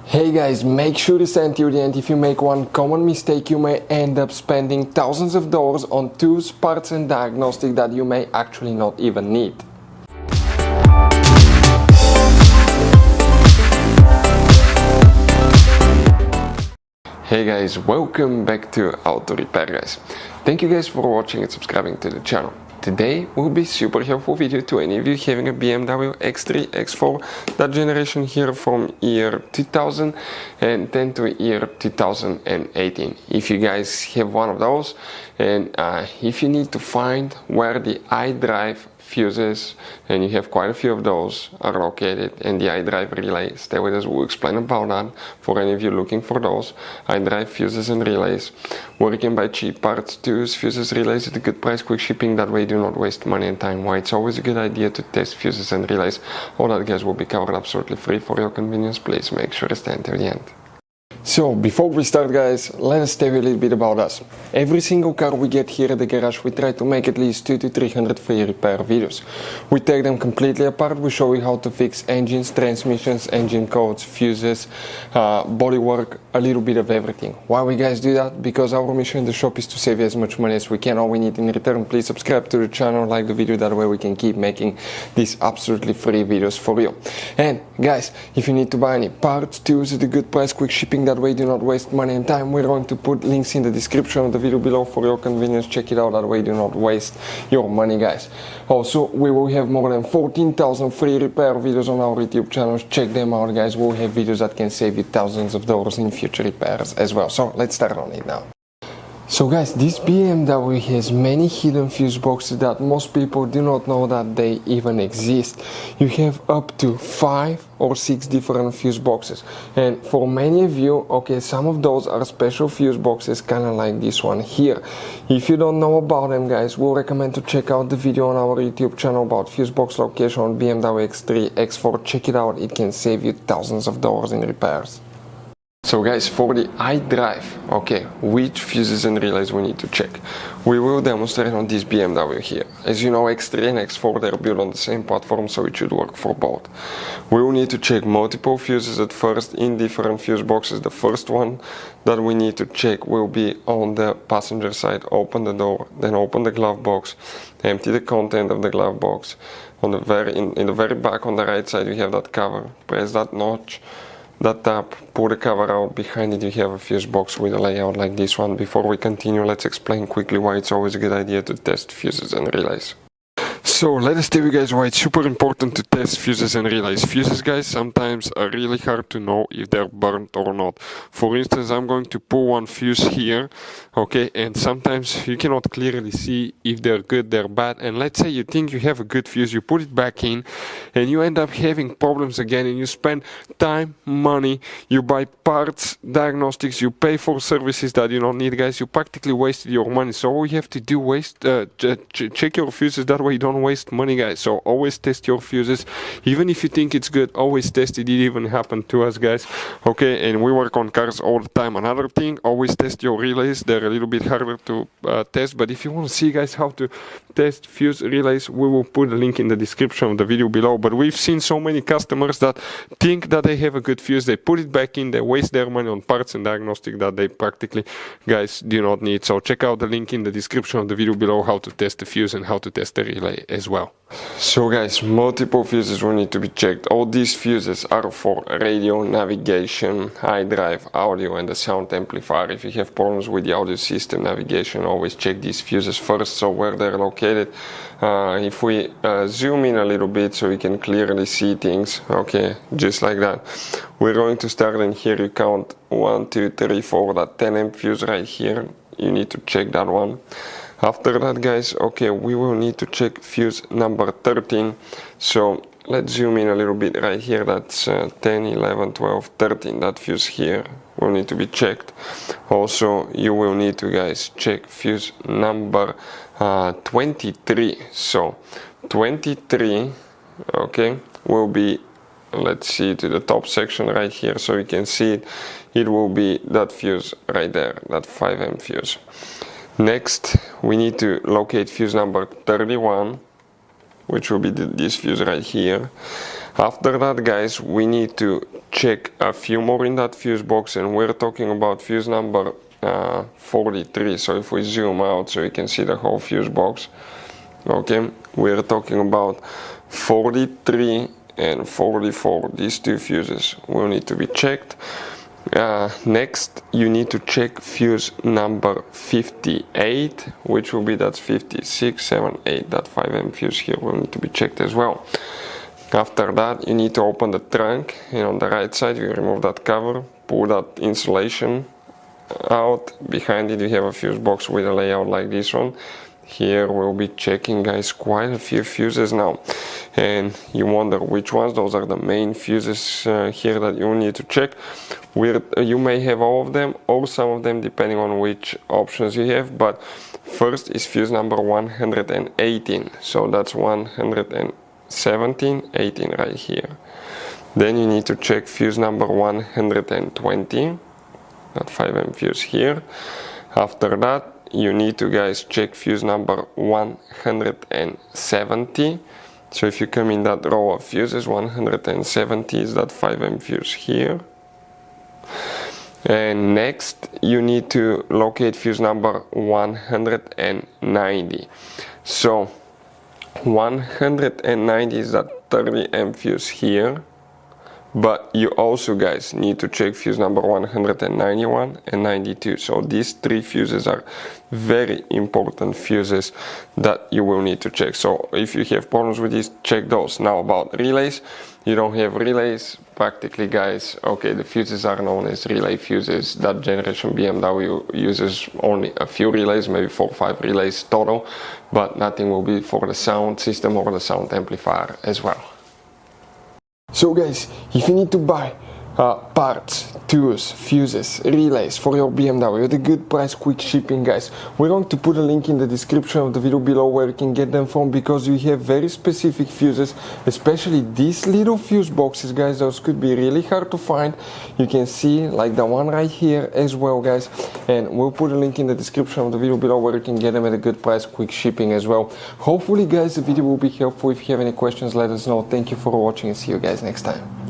Hey guys, make sure to stay till the end. If you make one common mistake, you may end up spending thousands of dollars on tools, parts and diagnostics that you may actually not even need. Hey guys, welcome back to Auto Repair guys. Thank you guys for watching and subscribing to the channel. Today will be super helpful video to any of you having a BMW X3 X4, that generation here from year 2010 to year 2018. If you guys have one of those, and if you need to find where the iDRIVE fuses, and you have quite a few of those, are located, and the iDRIVE relays, stay with us, we'll explain about that for any of you looking for those iDRIVE fuses and relays, where you can buy cheap parts, tools, fuses, relays at a good price, quick shipping, that way you do not waste money and time. Why it's always a good idea to test fuses and relays. All that guys will be covered absolutely free for your convenience. Please make sure to stay until the end. So before we start guys, let us tell you a little bit about us. Every single car we get here at the garage, we try to make at least 200 to 300 free repair videos. We take them completely apart, we show you how to fix engines, transmissions, engine codes, fuses, bodywork, a little bit of everything. Why we guys do that? Because our mission in the shop is to save you as much money as we can. All we need in return, please subscribe to the channel, like the video, that way we can keep making these absolutely free videos for you. And guys, if you need to buy any parts, tools at a good price, quick shipping, that way do not waste money and time, we're going to put links in the description of the video below for your convenience. Check it out, that way do not waste your money guys. Also, we will have more than 14,000 free repair videos on our YouTube channels. Check them out guys. We'll have videos that can save you thousands of dollars in future repairs as well. So let's start on it now. So guys, this BMW has many hidden fuse boxes that most people do not know that they even exist. You have up to 5 or 6 different fuse boxes, and for many of you, okay, some of those are special fuse boxes, kind of like this one here. If you don't know about them guys, we'll recommend to check out the video on our YouTube channel about fuse box location on BMW X3 X4. Check it out, it can save you thousands of dollars in repairs. So guys, for the iDRIVE, okay, which fuses and relays we need to check? We will demonstrate on this BMW here. As you know, X3 and X4, they're built on the same platform, so it should work for both. We will need to check multiple fuses at first in different fuse boxes. The first one that we need to check will be on the passenger side. Open the door, then open the glove box, empty the content of the glove box. On the in the very back on the right side, you have that cover. Press that notch, that tab, pull the cover out. Behind it you have a fuse box with a layout like this one. Before we continue, let's explain quickly why it's always a good idea to test fuses and relays. So let us tell you guys why it's super important to test fuses and relays. Fuses guys sometimes are really hard to know if they're burnt or not. For instance, I'm going to pull one fuse here, okay, and sometimes you cannot clearly see if they're good, they're bad. And let's say you think you have a good fuse, you put it back in and you end up having problems again, and you spend time, money, you buy parts, diagnostics, you pay for services that you don't need guys. You practically wasted your money. So all you have to do check your fuses, that way you don't waste money guys. So always test your fuses, even if you think it's good, always test it. It even happened to us guys, okay, and we work on cars all the time. Another thing, always test your relays. They're a little bit harder to test, but if you want to see guys how to test fuse relays, we will put a link in the description of the video below. But we've seen so many customers that think that they have a good fuse, they put it back in, they waste their money on parts and diagnostic that they practically guys do not need. So check out the link in the description of the video below how to test the fuse and how to test the relay as well. So guys, multiple fuses will need to be checked. All these fuses are for radio, navigation, iDRIVE, audio and the sound amplifier. If you have problems with the audio system, navigation, always check these fuses first, so where they're located. If we zoom in a little bit so we can clearly see things, okay, just like that. We're going to start, and here you count 1, 2, 3, 4, that 10 amp fuse right here. You need to check that one. After that guys, okay, we will need to check fuse number 13. So let's zoom in a little bit right here. That's 10, 11, 12, 13. That fuse here will need to be checked. Also, you will need to guys check fuse number 23. So 23, okay, will be, let's see, to the top section right here so you can see it. It will be that fuse right there, that 5 amp fuse. Next, we need to locate fuse number 31, which will be this fuse right here. After that, guys, we need to check a few more in that fuse box, and we're talking about fuse number 43. So if we zoom out so you can see the whole fuse box, okay, we're talking about 43 and 44. These two fuses will need to be checked. Next, you need to check fuse number 58, which will be that's 56, 7, 8. That 5M fuse here will need to be checked as well. After that, you need to open the trunk, and on the right side you remove that cover, pull that insulation out. Behind it you have a fuse box with a layout like this one. Here we'll be checking, guys, quite a few fuses now, and you wonder which ones. Those are the main fuses here that you need to check. You may have all of them or some of them depending on which options you have, but first is fuse number 118, so that's 117, 18 right here. Then you need to check fuse number 120, that 5M fuse here. After that, you need to, guys, check fuse number 170. So if you come in that row of fuses, 170 is that 5M fuse here. And next you need to locate fuse number 190. So 190 is that 30M fuse here. But you also, guys, need to check fuse number 191 and 92. So these three fuses are very important fuses that you will need to check. So if you have problems with these, check those. Now about relays, you don't have relays practically, guys. Okay, the fuses are known as relay fuses. That generation BMW uses only a few relays, maybe 4 or 5 relays total, but nothing will be for the sound system or the sound amplifier as well. So, guys, if you need to buy parts, tools, fuses, relays for your BMW at a good price, quick shipping, guys, we're going to put a link in the description of the video below where you can get them from, because you have very specific fuses, especially these little fuse boxes, guys. Those could be really hard to find. You can see like the one right here as well, guys, and we'll put a link in the description of the video below where you can get them at a good price, quick shipping as well. Hopefully, guys, the video will be helpful. If you have any questions, let us know. Thank you for watching and see you guys next time.